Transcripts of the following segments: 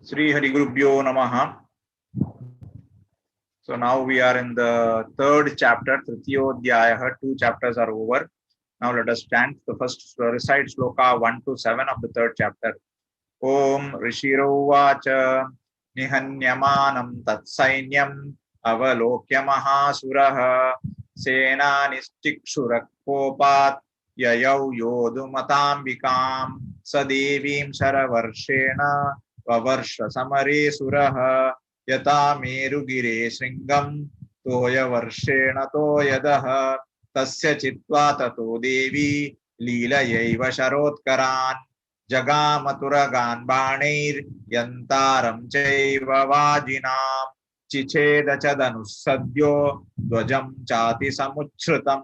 Sri Hari Gurubhyo Namaha. So now we are in the third chapter, Tritiyo-Adhyaya. 2 chapters are over. Now let us chant the first recite Sloka 1 to 7 of the third chapter. Om Rishiro Vacha Nihanyamanam Tatsainyam Avalokya Mahasuraha Sena Nistikshurakopat Yayau Yodumatambikam Sadevim Saravarshena Vavarsha Samare Suraha Yata Merugire Sringam Toya Varshena Toyadaha Tasya Chitva Tato Devi Leela Yaiva Sharotkaran Jagamaturan Banir Yantaram Chaiva Vajinam Chicheda Chadanusadyo Dwajam Chati Samuchrutam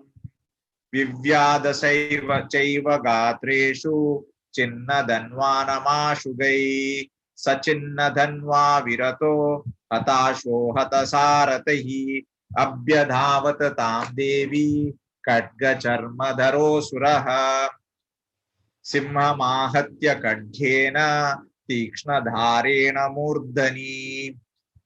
Vivyada Chaiva Gatreshu Chinna Danvanamashugai Sachinna Dhanva Virato Hatasho Hatasaratahi Abhyadhavat Tam Devi Kadga Charmadharo Suraha Simha Mahatya Kadghena Tikshna Dharena Murdhani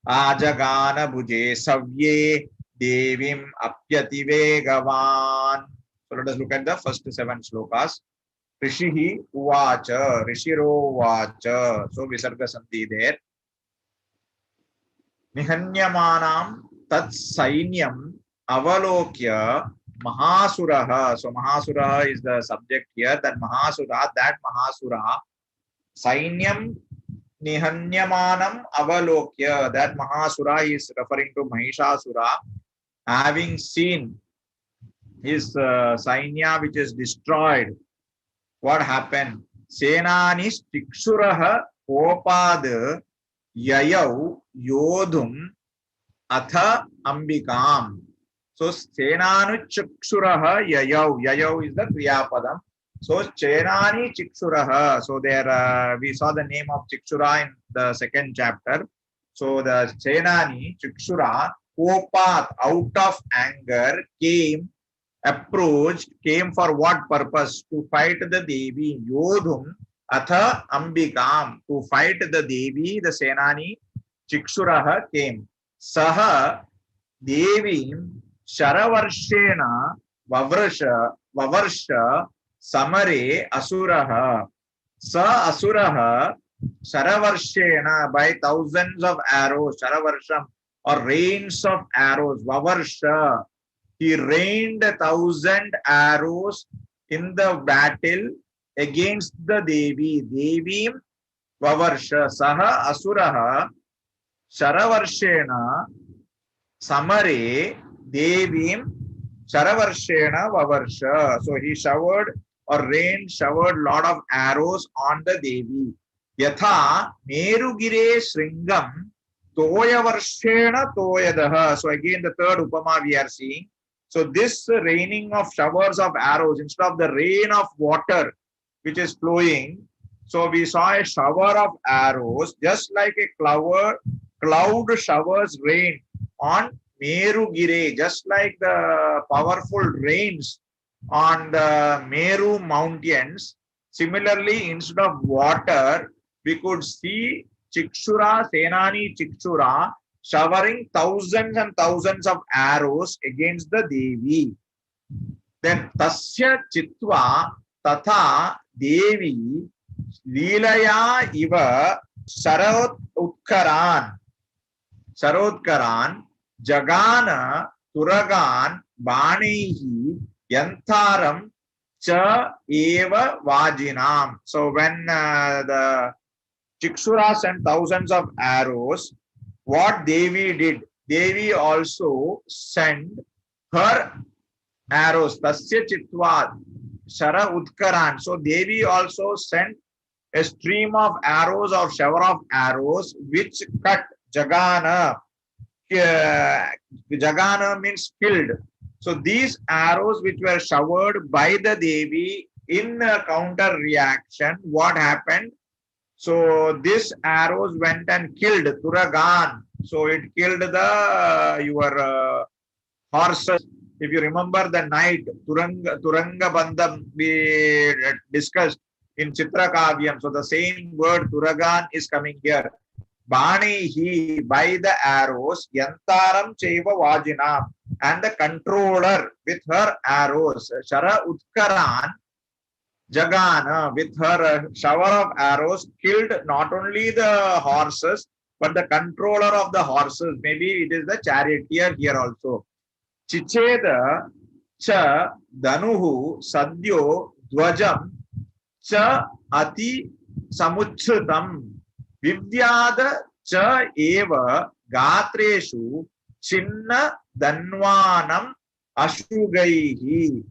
Ajagana Bhuje Savye Devim Apyati Vegavan. So let us look at the first 7 slokas. Rishihi Uvacha, Rishiro Vacha. So Visarga Santi there. Nihanyamanam Tat Sainyam Avalokya Mahasuraha. So Mahasuraha is the subject here. That Mahasura, Sainyam Nihanyamanam Avalokya. That Mahasura is referring to Mahishasura. Having seen his Sainya which is destroyed, what happened? Senanis Tikshuraha Kopad Yayau Yodhum Atha Ambikam. So Senanu Chikshuraha Yayau. Yayau is the Kriyapadam. So Chenani Chikshuraha. So there we saw the name of Chikshura in the second chapter. So the Senani Chikshura Kopat, out of anger, approached, came for what purpose? To fight the Devi. Yodhum Atha Ambikam. To fight the Devi, the Senani Chikshuraha came. Saha Devi Sharavarshena Vavarsha Samare Asuraha. Sa Asuraha Sharavarshena, by thousands of arrows, Sharavarsham, or rains of arrows, Vavarsha. He rained 1,000 arrows in the battle against the Devi. Devi Vavarsha. Saha Asuraha Sharavarshena Samare Devim Sharavarshena Vavarsha. So he showered lot of arrows on the Devi. Yatha Merugire Sringam Toya Varshena Toyadaha. So again the third Upama we are seeing. So this raining of showers of arrows instead of the rain of water which is flowing. So we saw a shower of arrows, just like a cloud showers rain on Merugire, just like the powerful rains on the Meru mountains. Similarly, instead of water, we could see Chikshura, Senani Chikshura, showering thousands and thousands of arrows against the Devi. Then Tasya Chitva Tatha Devi Leelaya Iva Sharotkaran Jagana Turagan Banihi Yantaram Cha Eva Vajinam. So when the Chikshura sent thousands of arrows, what Devi did? Devi also sent her arrows. Tasya Chitva Shara Udkaran. So Devi also sent a stream of arrows or shower of arrows which cut Jagana. Jagana means killed. So these arrows which were showered by the Devi, in a counter reaction, what happened? So these arrows went and killed Turagan. So it killed your horses. If you remember the night Turanga Bandham we discussed in Chitra Kavyam. So the same word Turagan is coming here. Banihi, by the arrows, Yantaram Chaiva Vajinam, and the controller with her arrows, Shara Utkaran, Jagana, with her shower of arrows, killed not only the horses, but the controller of the horses. Maybe it is the charioteer here also. Chicheda cha danuhu sadyo dvajam cha ati samuchritam vivyada cha eva gatreshu chinna danvanam ashugaihi.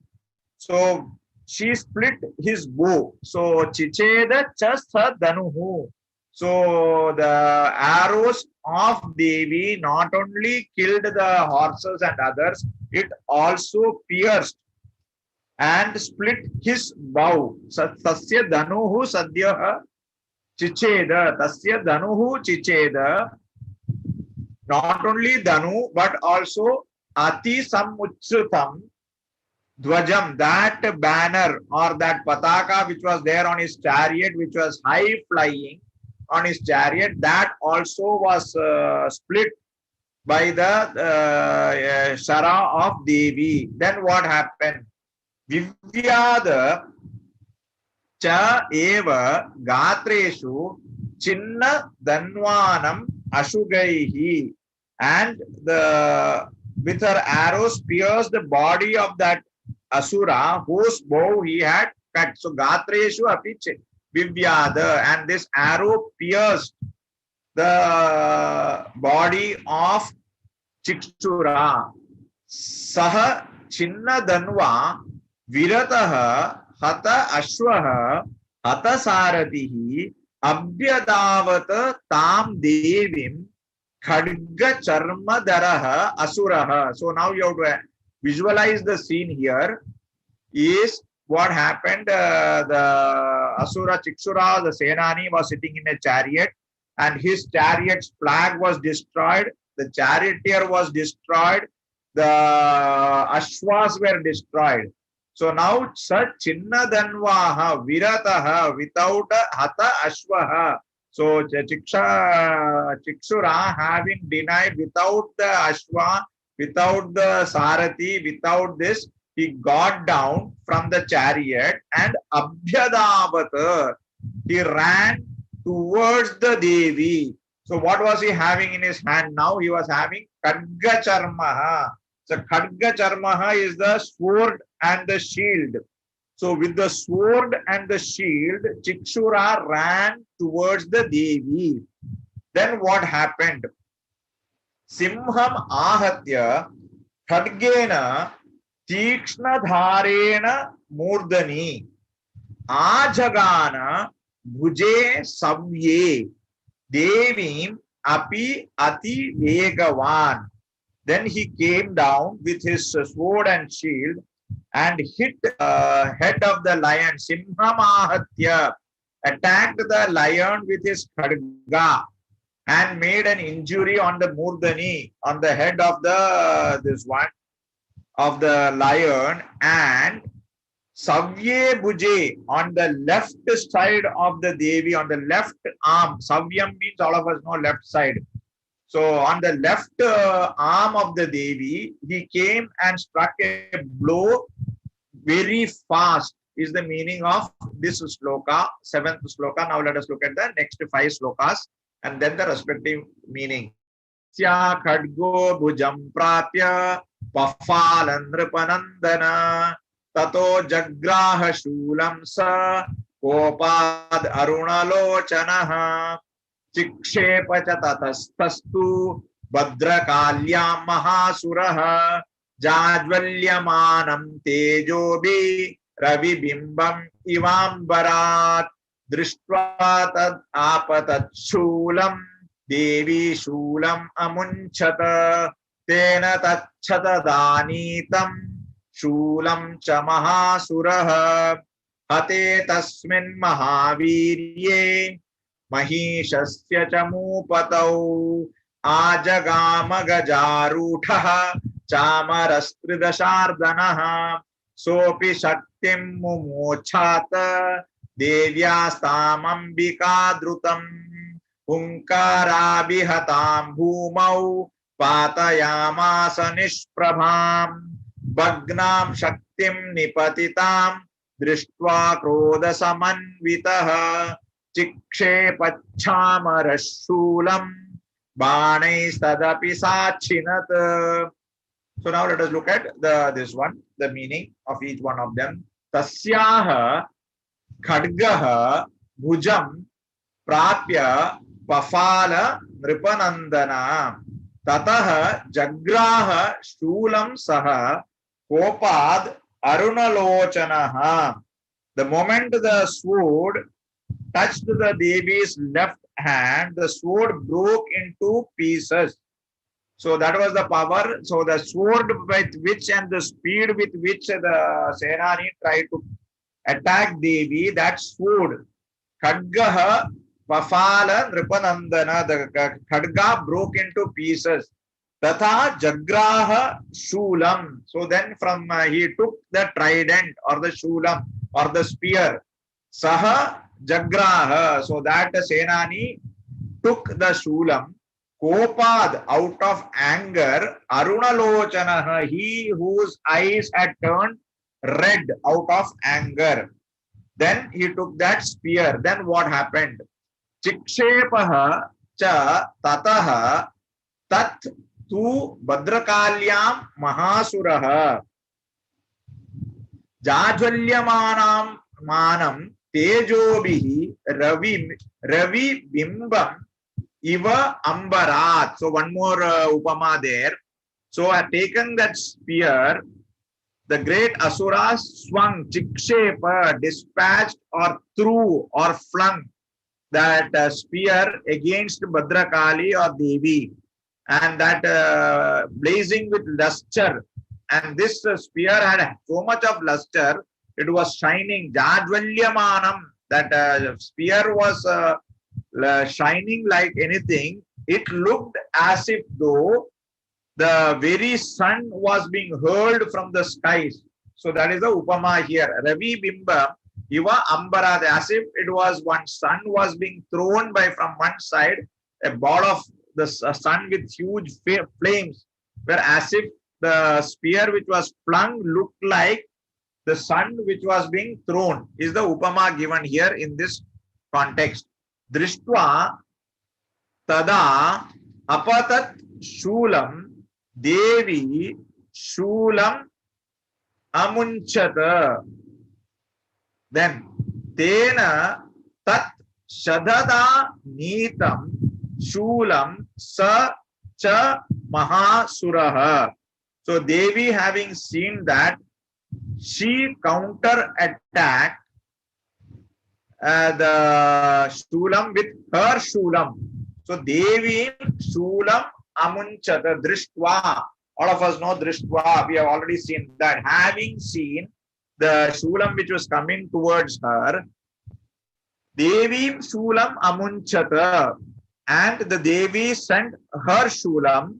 So she split his bow. So chicheda cha danuhu. So the arrows of Devi not only killed the horses and others, it also pierced and split his bow. Tasya danuhu sadyaha chicheda. Tasya danuhu chicheda. Not only danu, but also ati samuchrutam dvajam, that banner or that pataka which was there on his chariot, which was high flying on his chariot, that also was split by the Shara of Devi. Then what happened? Vivyada cha eva gatreshu chinna danvanam ashugaihi, and the with her arrows pierced the body of that asura whose bow he had cut. So gatreshu api Vivyada, and this arrow pierced the body of Chikshura. Saha Chinna Danva Virataha Hata Ashwaha Hata Saratihi Abhyadavata Tam Devim Khadga Charma Daraha Asuraha. So now you have to visualize the scene here. Is what happened? The Asura Chikshura, the Senani, was sitting in a chariot, and his chariot's flag was destroyed. The charioteer was destroyed. The Ashwas were destroyed. So now, such Chinna Danvaha Virataha, without a Hata Ashwaha. So Chikshura, having denied, without the Ashwa, without the Sarati, without this, he got down from the chariot and Abhyadavata, he ran towards the Devi. So what was he having in his hand now? He was having Khadga Charmaha. So Khadga Charmaha is the sword and the shield. So with the sword and the shield, Chikshura ran towards the Devi. Then what happened? Simham Ahatya Khadgena Tikshnadharena Murdani Ajagana Bhuje Savye Devim Api Ati Vegavan. Then he came down with his sword and shield and hit the head of the lion. Simhamahatya attacked the lion with his khadga and made an injury on the Murdani, on the head of the this one of the lion, and Savye Bhuje on the left side of the Devi, on the left arm. Savyam means all of us know left side. So on the left arm of the Devi, he came and struck a blow very fast, is the meaning of this sloka, 7th sloka. Now let us look at the next 5 slokas and then the respective meaning. Sya khadgo bhujam prapya pafalan nripanandana tato jagraha shulam sa kopad arunalochanaha chikshepa cha tatastastu Bhadrakalyam mahasuraha jajvalyamanam tejobi ravibimbam ivambarat drishtva tad apatat shulam devi shulam amunchata tena tachata danitam shulam cha mahasuraha hate tasmin mahavirye mahishasya cha mupatau ajagama gajarutha chamarastridashardanaha sopi shaktim mumochat devyastamambika drutam Hunkarabhihatam bhumau patayamasa nishprabham Bhagnam Shaktim Nipatitam Drishtva Krodha Samanvitaha Chikshepacchamarashulam Banai Stadapi Sachinat. So now let us look at this one, the meaning of each one of them. Tasyaha Khadgaha Bhujam Prapya Pafala Nripanandana Tataha Jagraha Shulam Saha Kopad Arunalochanaha. The moment the sword touched the Devi's left hand, the sword broke into pieces. So that was the power. So the sword with which and the speed with which the Senani tried to attack Devi, that sword, Khadgaha Pafala Nripanandana, the Khadga broke into pieces. Tatha Jagraha Shulam. So then from he took the trident or the Shulam or the spear. Saha Jagraha. So that Senani took the Shulam. Kopad, out of anger. Arunalochanaha, he whose eyes had turned red out of anger. Then he took that spear. Then what happened? Chikshepaha cha tataha tat tu Badrakalyam Mahasuraha Jajvalyamanam manam tejobihi ravi bimbam Iva Ambarat. So one more upama there. So I have taken that spear. The great Asuras swung, Chikshepa, dispatched or threw or flung that spear against Bhadrakali or Devi. And that blazing with luster. And this spear had so much of luster, it was shining. Jadvalyamanam, that spear was shining like anything. It looked as if though the very sun was being hurled from the skies. So that is the upama here. Ravi Bimba, Iva Ambara, as if it was one sun was being thrown by from one side, a ball of the sun with huge flames, where as if the spear which was flung looked like the sun which was being thrown, is the upama given here in this context. Drishtva tada apatat shulam Devi shulam amunchata. Then tena tat shadada nitam shulam sa cha mahasuraha. So Devi, having seen that, she counter attacked the shulam with her shulam. So Devi shulam amunchata drishtva. All of us know drishtva. We have already seen that. Having seen the shulam which was coming towards her, Devi shulam amunchata, and the Devi sent her shulam,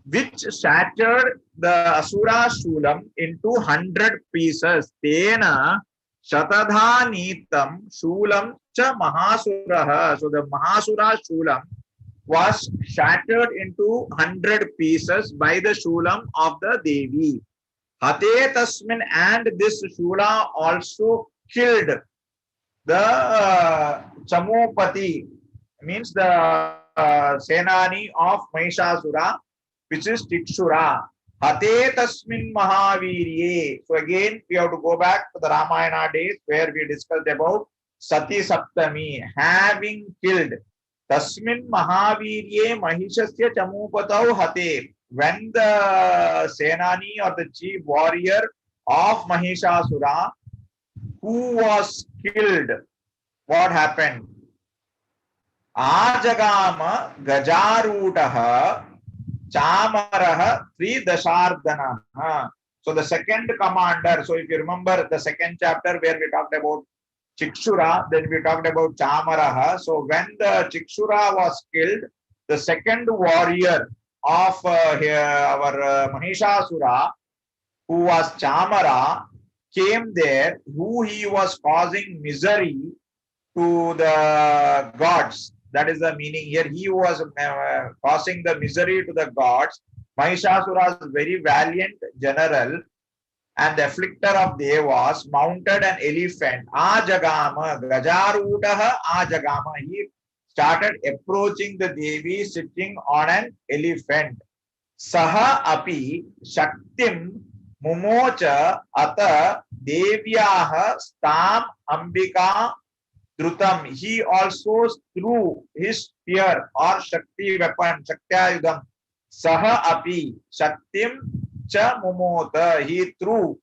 which shattered the Asura shulam into 100 pieces. Tena Shatadha Nitam Shulam Cha Mahasuraha. So the Mahasura Shulam was shattered into 100 pieces by the Shulam of the Devi. Hate Tasmin, and this Shula also killed the Chamupati, means the Senani of Mahishasura, which is Tikshura. Hate Tasmin Mahavirye. So again, we have to go back to the Ramayana days where we discussed about Sati Saptami, having killed Tasmin Mahavirye Mahishasya Chamupatau Hate. When the Senani or the chief warrior of Mahishasura, who was killed, what happened? Ajagama Gajarutaha Chamaraha Tridashardana. So the second commander, so if you remember the second chapter where we talked about Chikshura, then we talked about Chamaraha. So when the Chikshura was killed, the second warrior of our Mahishasura, who was Chamara, came there, who he was causing misery to the gods. That is the meaning here. He was causing the misery to the gods. Mahishasura is very valiant general and the afflictor of Devas, mounted an elephant. Ajagama, Gajarudaha Ajagama. He started approaching the Devi sitting on an elephant. Saha api Shaktim Mumocha Ata Devyaha Stam Ambika Drutam. He also threw his spear or Shakti weapon, Shaktayudam. Saha api Shaktim cha mumota. He threw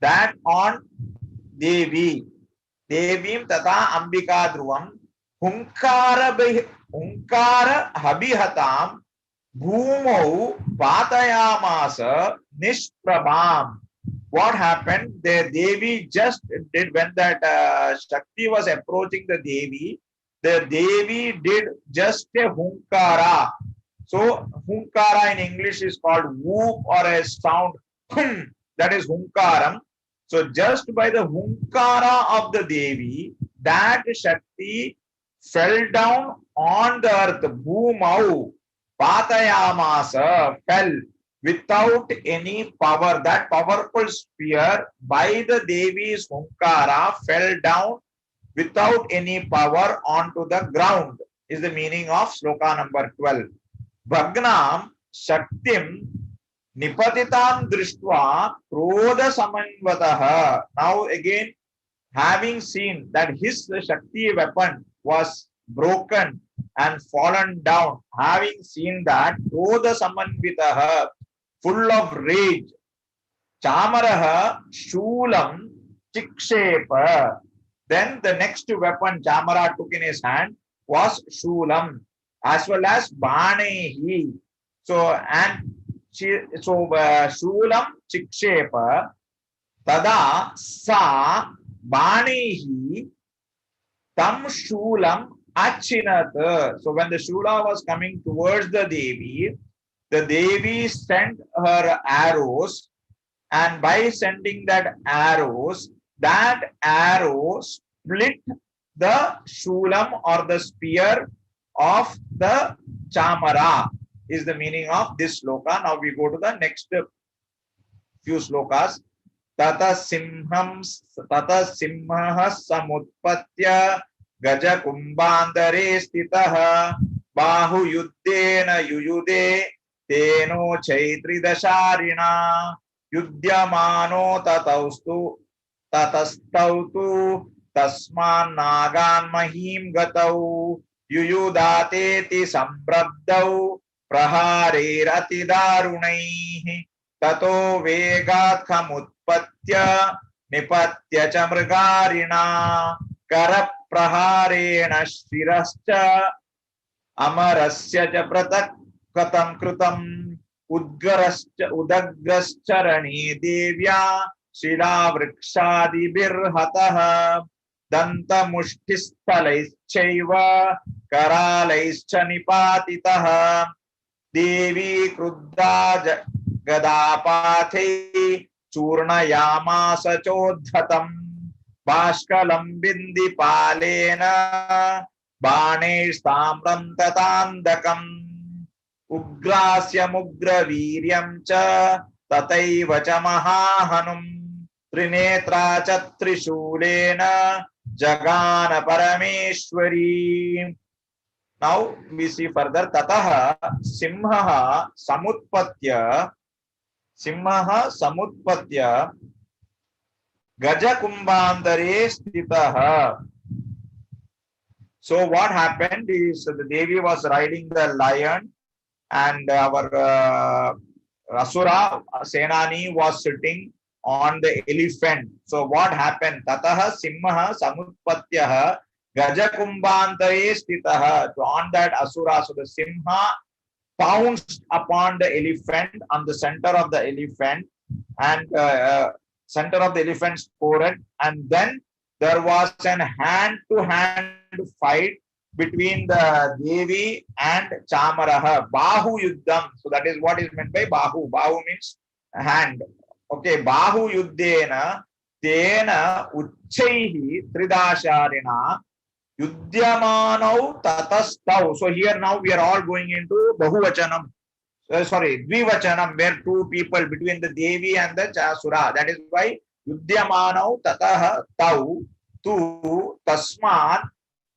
that on Devi. Devim tata Ambika Dhruvam. Hunkara Habihatam Bhumau Patayamasa Nishprabham. What happened? The Devi just did, when that Shakti was approaching the Devi did just a hunkara. So hunkara in English is called whoop or a sound. That is hunkaram. So just by the hunkara of the Devi, that Shakti fell down on the earth. Bhumau Patayamasa, fell without any power. That powerful spear by the Devi's hunkara fell down without any power onto the ground, is the meaning of sloka number 12. Bhagnam Shaktim Nipatitam Drishtva Krodha Samanvataha. Now again, having seen that his Shakti weapon was broken and fallen down, having seen that, Krodha Samanvitaha, full of rage, Chamaraha Shulam Chikshepa. Then the next weapon Chamara took in his hand was Shulam, as well as Banehi. So Shulam Chikshepa Tada Sa Banehi Tam Shulam Achinat. So when the Shula was coming towards the Devi sent her arrows, and by sending that arrow split the Shulam or the spear of the Chamara, is the meaning of this sloka. Now we go to the next few slokas. Tata simha samutpatya gaja kumbandare stitaha bahu yuddena yuyude teno Ch-03-Dasharina yudyamano tatastautu tasman nagan mahim gatau yuyudate sambrabdau praharerati darunaihi tato vegat kamutpatya nipatya cha mrigarina karapraharena shirascha amarasya cha pratak katam krutam udagrascarani devya shilavrikshadi birhataha danta mushtisthalaishchaiva karalaischa nipatitaha devi krudda gadapathe churnayamasa chodhatam bashkalam bindi palena banestamram tatandakam ugrasya mugra viryam cha tataiva cha mahahanum trinetra cha trishulena jagana parameshwari. Now we see further. Tataha simha samutpatya gaja kumbandare stitaha. So what happened is the Devi was riding the lion, and our Asura Senani was sitting on the elephant. So what happened? Tataha simha samutpatyaha gaja kumbandare stitaha. So on that Asura, so the Simha pounced upon the elephant, on the center of the elephant, and center of the elephant's forehead, and then there was an hand-to-hand fight between the Devi and Chamaraha. Bahu Yuddham. So that is what is meant by Bahu. Bahu means hand. Okay, Bahu Yuddhena Tena Uchaihi Tridasharina Yuddhamanau tatastau. So here now we are all going into Bahuvachanam. Sorry, Dvivachanam, where two people between the Devi and the Chasura. That is why Yuddhamanau tataha tau tu tasmat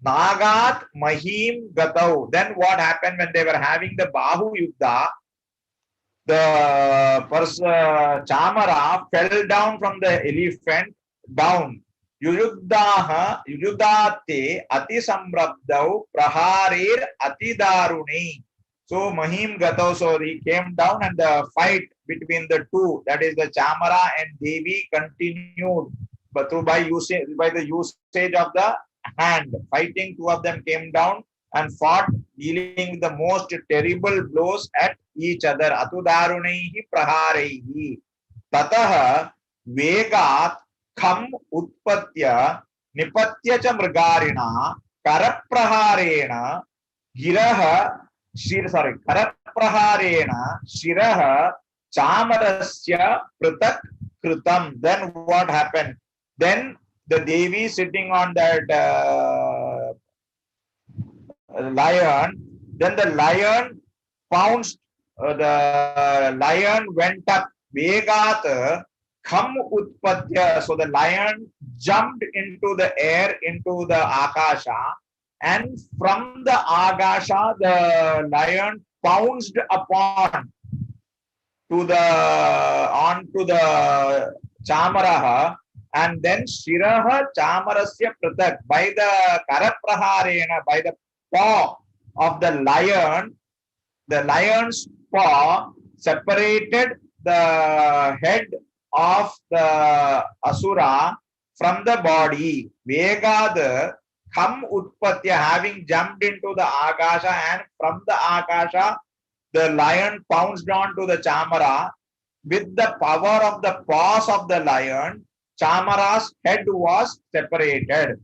nagat mahim gatau. Then what happened when they were having the Bahu Yuddha? The Chamara fell down from the elephant down. Yudhate ati samrabdau praharir ati daruni. So Mahim Gatau, so he came down and the fight between the two, that is the Chamara and Devi, continued. But through by the usage of the hand, fighting, two of them came down and fought, dealing the most terrible blows at each other. Atudarunaihi praharaihi. Tataha vegat kham utpatya nipatya cha mrigarina karapraharena giraha karapraharena shiraha chamarasya pratak kritam. Then what happened? Then the Devi sitting on that lion, then the lion pounced, the lion went up, vegat kham utpatya. So the lion jumped into the air, into the akasha, and from the akasha the lion pounced upon to the onto the chamaraha, and then shiraha chamarasya pratak, by the karapraharena, by the paw of the lion's paw separated the head of the asura from the body. Vegad kham utpatya, having jumped into the akasha, and from the akasha the lion pounced on to the chamara. With the power of the paws of the lion, chamara's head was separated.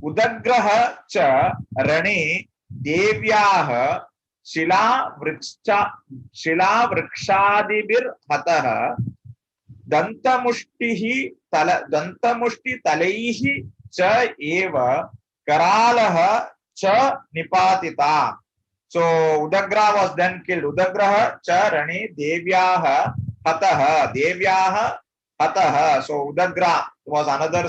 Udagraha cha rane devyah shila vrikshadibir hatah dantamushti talaihi cha eva karalaha cha nipatita. So Udagra was then killed. Udagraha cha rane devyah hatah. Devyah hatah. So Udagra was another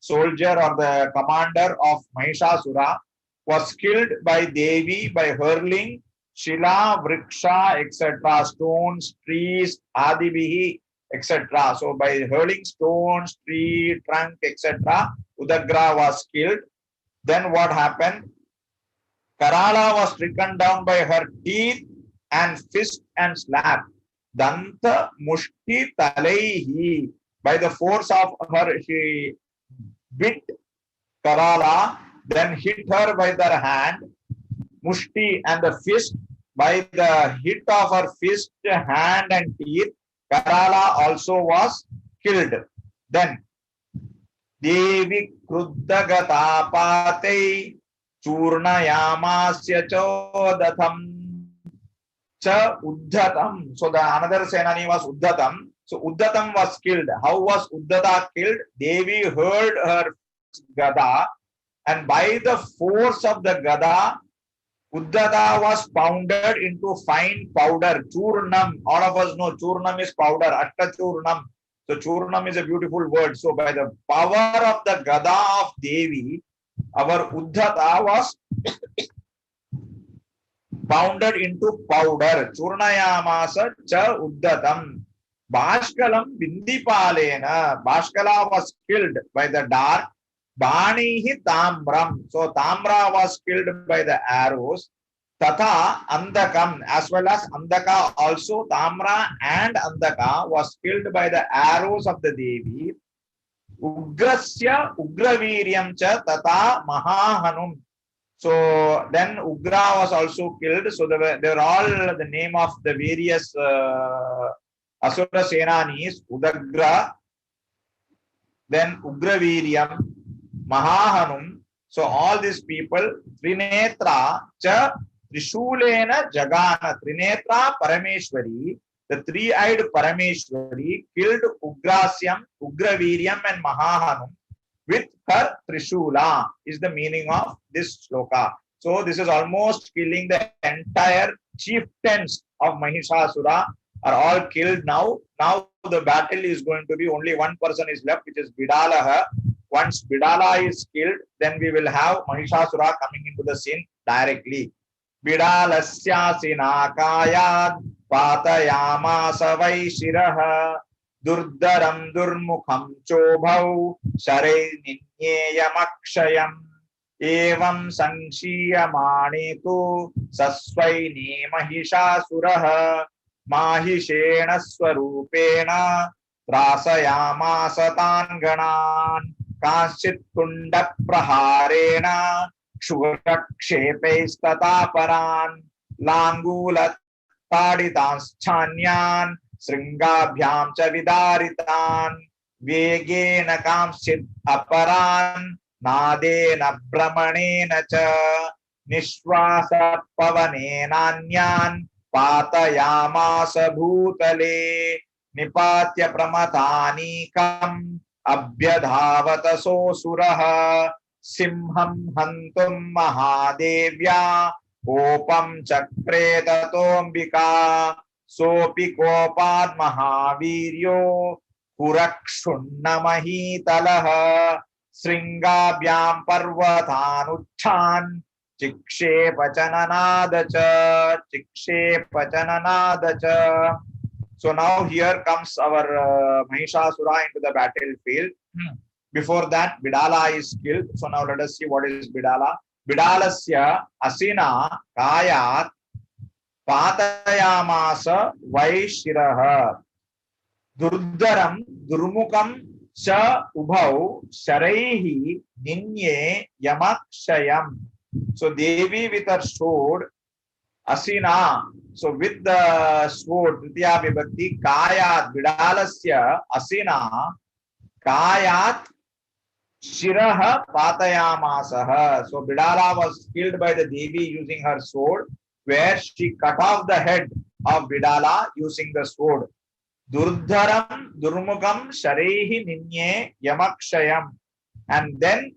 soldier or the commander of Mahishasura, was killed by Devi by hurling Shila, Vriksha, etc., stones, trees, Adibihi, etc. So by hurling stones, tree, trunk, etc., Udagra was killed. Then what happened? Karala was stricken down by her teeth and fist and slap. Danta Mushti Talaihi, by the force of her, she bit Karala, then hit her by their hand, Mushti, and the fist, by the hit of her fist, hand, and teeth. Karala also was killed. Then Devi Kruddhagatapate Churnayamasya Chodatham Cha Uddhatam. So the another Senani was Uddhatam. So Uddhatam was killed. How was Uddhata killed? Devi hurled her Gada, and by the force of the Gada, Uddhata was pounded into fine powder. Churnam. All of us know Churnam is powder. Atta Churnam. So Churnam is a beautiful word. So by the power of the Gada of Devi, our Uddhata was pounded into powder. Churnayamasa cha Uddhatam. Bashkalam Bindipalena. Bashkala was killed by the dart. Banihi Tamram. So Tamra was killed by the arrows. Tata Andakam, as well as Andaka also, Tamra and Andaka was killed by the arrows of the Devi. Ugrasya Ugraviryam cha Tata Mahahanum. So then Ugra was also killed. So they were all the name of the various Asura Senanis. Udagra, then Ugraviryam, Mahahanum. So all these people, Trinetra cha Trishulena Jagana. Trinetra Parameshwari, the three-eyed Parameshwari, killed Ugrasyam, Ugraviryam, and Mahahanum. with her Trishula is the meaning of this sloka. So this is almost killing the entire chieftains of Mahishasura are all killed now. Now the battle is going to be only one person is left, which is Bidalaha. Once Bidala is killed, then we will have Mahishasura coming into the scene directly. Bidalasya sinakayad patayamasa vaishiraha durdaram durmukham chobhau sharai ninyeyam evam sanshiyamane tu sasvaini mahishasuraha mahishena swarupena trasayamasa tan ganan kaschit kunda praharena Kshurakshepestataparan Langulat Taditanschanyan Sringabhyam cha vidaritan Vegena kamsit aparan Nadena brahmanena cha Nishwasa pavanenanyan Patayamasa bhutale Nipatya pramatanikam Abhyadhavata sosuraha Simham hantum mahadevya Opam chakre tatombika Sopi kopad mahaviryo Kurakshunna Sringabhyam parvatanuchan Chikshe pachananadacha So now here comes our Mahishasura into the battlefield. Before that, Bidala is killed. So now let us see what is Bidala. Bidalasya asina kayat patayamasa vaishiraha durdaram durmukam cha ubhau sharaihi ninye yamakshayam. So Devi with her sword, asina. So with the sword, Tritiya Vibhakti, kayat Bidalasya asina kayat Shiraha Patayamasaha. So Bidala was killed by the Devi using her sword, where she cut off the head of Bidala using the sword. Durdharam Durmukam Sharehi Ninye Yamakshayam. And then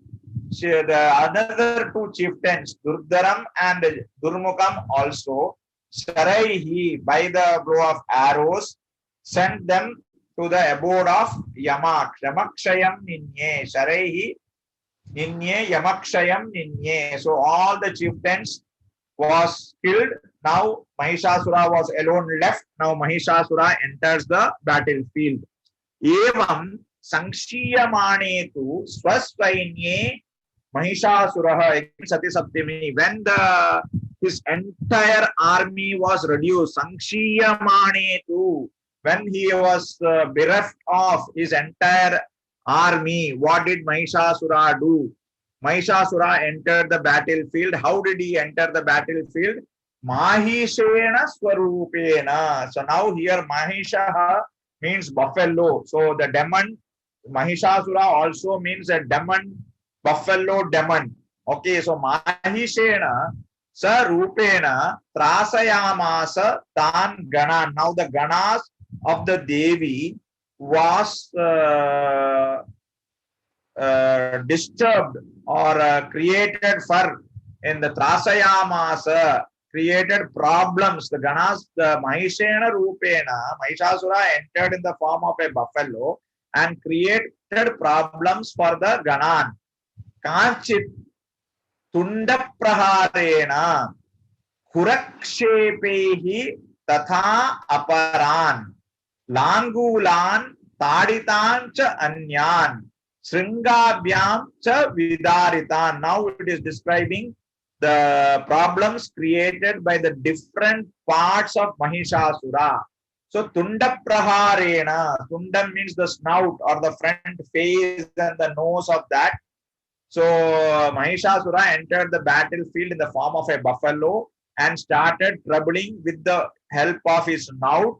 the another two chieftains, Durdharam and Durmukam also, Sharehi, by the blow of arrows, sent them to the abode of Yamak. Yamakshayam Ninye. Sharehi Ninye Yamakshayam Ninye. So all the chieftains was killed. Now Mahishasura was alone left. Now Mahishasura enters the battlefield. Evam Sankshiyamane tu Swasvainye Mahishasuraha Sati Saptami. When his entire army was reduced, Sankshiyamane tu, when he was bereft of his entire army, what did Mahishasura do? Mahishasura entered the battlefield. How did he enter the battlefield? Mahishena Swarupena. So now here Mahishaha means buffalo. So the demon, Mahishasura also means a demon, buffalo demon. Okay, so Mahishena Sarupena Trasayamasa Tan Gana. Now the Ganas of the Devi was disturbed or created for in the Trasayamasa, created problems. The Ganas, the Mahishena Rupena, Mahishasura entered in the form of a buffalo and created problems for the Ganan. Kanchit Tunda Praharena Kurakshepehi Tatha Aparan Langulan Taditan cha Anyan Sringabhyam cha Vidaritan. Now it is describing the problems created by the different parts of Mahishasura. So Tunda Praharena, Tunda means the snout or the front face and the nose of that. So Mahishasura entered the battlefield in the form of a buffalo and started troubling with the help of his snout.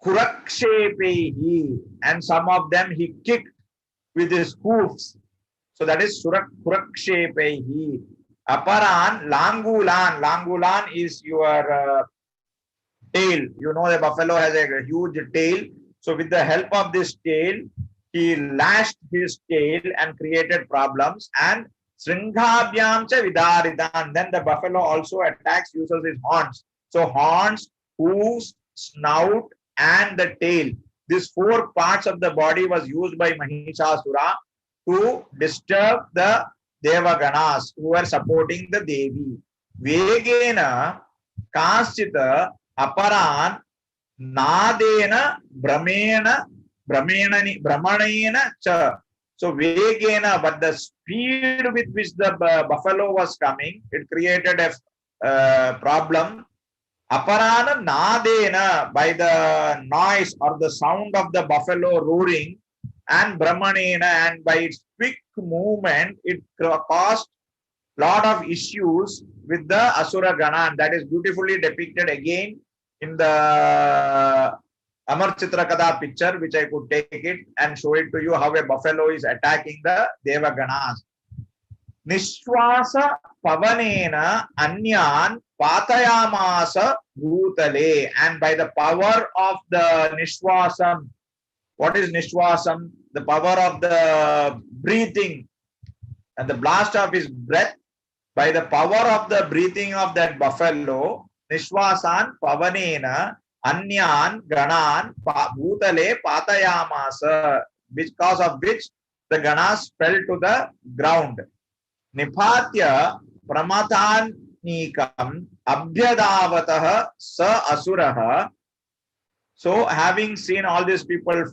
Kurakshepehi, and some of them he kicked with his hoofs. So that is Kurakshepehi. Aparan, Langulan. Langulan is your tail. You know the buffalo has a huge tail. So with the help of this tail, he lashed his tail and created problems. And Sringhabhyam cha vidaritan. Then the buffalo also attacks, uses his horns. So horns, hooves, snout, and the tail. These four parts of the body was used by Mahishasura to disturb the Devaganas who were supporting the Devi. Vegena Kaschita Aparan Nadena Brahmanena cha. So Vegena, but the speed with which the buffalo was coming, it created a problem. Aparana Nadena, by the noise or the sound of the buffalo roaring, and Brahmanena, and by its quick movement, it caused lot of issues with the Asura Gana. That is beautifully depicted again in the Amar Chitrakada picture, which I could take it and show it to you how a buffalo is attacking the Devaganas. Nishwasa Pavanena Anyan Patayamasa Bhutale. And by the power of the Nishwasam, what is Nishwasam? The power of the breathing and the blast of his breath. By the power of the breathing of that buffalo, Nishwasan Pavanena Anyan Ganan Bhutale Patayamasa, because of which the Ganas fell to the ground. Nipatya Pramatanikam Abhyadavataha Sa Asuraha. So, having seen all these people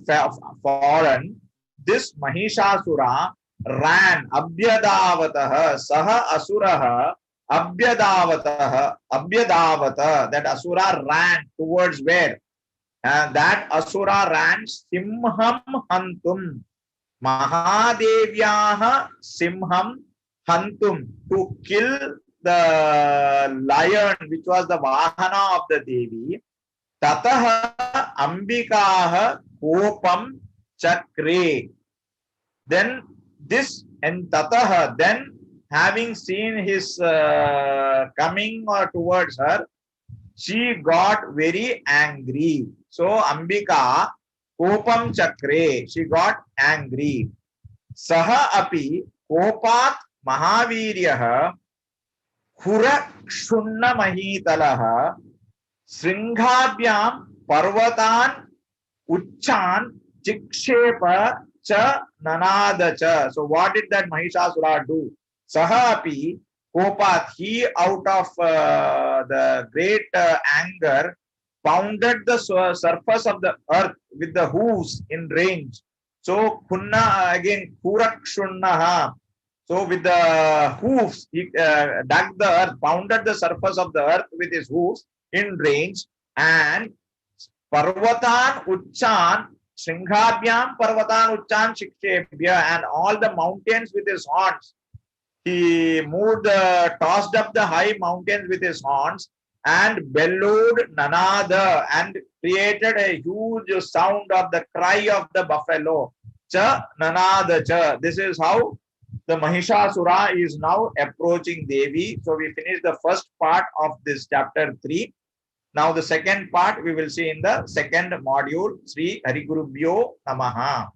fallen, this Mahishasura ran Abhyadavataha Saha Asuraha Abhyadavata, that Asura ran towards where? And that Asura ran Simham Hantum, Mahadevyaha Simham Hantum, to kill the lion which was the Vahana of the Devi. Tataha Ambikaha Kopam Chakre. Then this and Tataha, then having seen his coming towards her, she got very angry. So Ambika Kopam Chakre, she got angry. Saha api Kopat Mahaviryaha Hurakshunna Mahitalaha Sringhabhyam Parvatan Uchchan Chikshepa Cha Nanada Cha. So what did that Mahishasura do? Sahapi Kopat, he out of the great anger pounded the surface of the earth with the hooves in range. So Kunna again Kurakshunnaha. So with the hooves, he dug the earth, pounded the surface of the earth with his hooves in range, and Parvatan Uchchan Sringhabhyam Parvatan Uchchan Shikshebhya, and all the mountains with his horns. He moved, tossed up the high mountains with his horns and bellowed Nanada and created a huge sound of the cry of the buffalo. Cha Nanada Cha. This is how the Mahishasura is now approaching Devi. So we finished the first part of this chapter 3. Now the second part we will see in the second module. Sri Harigurubhyo Namaha.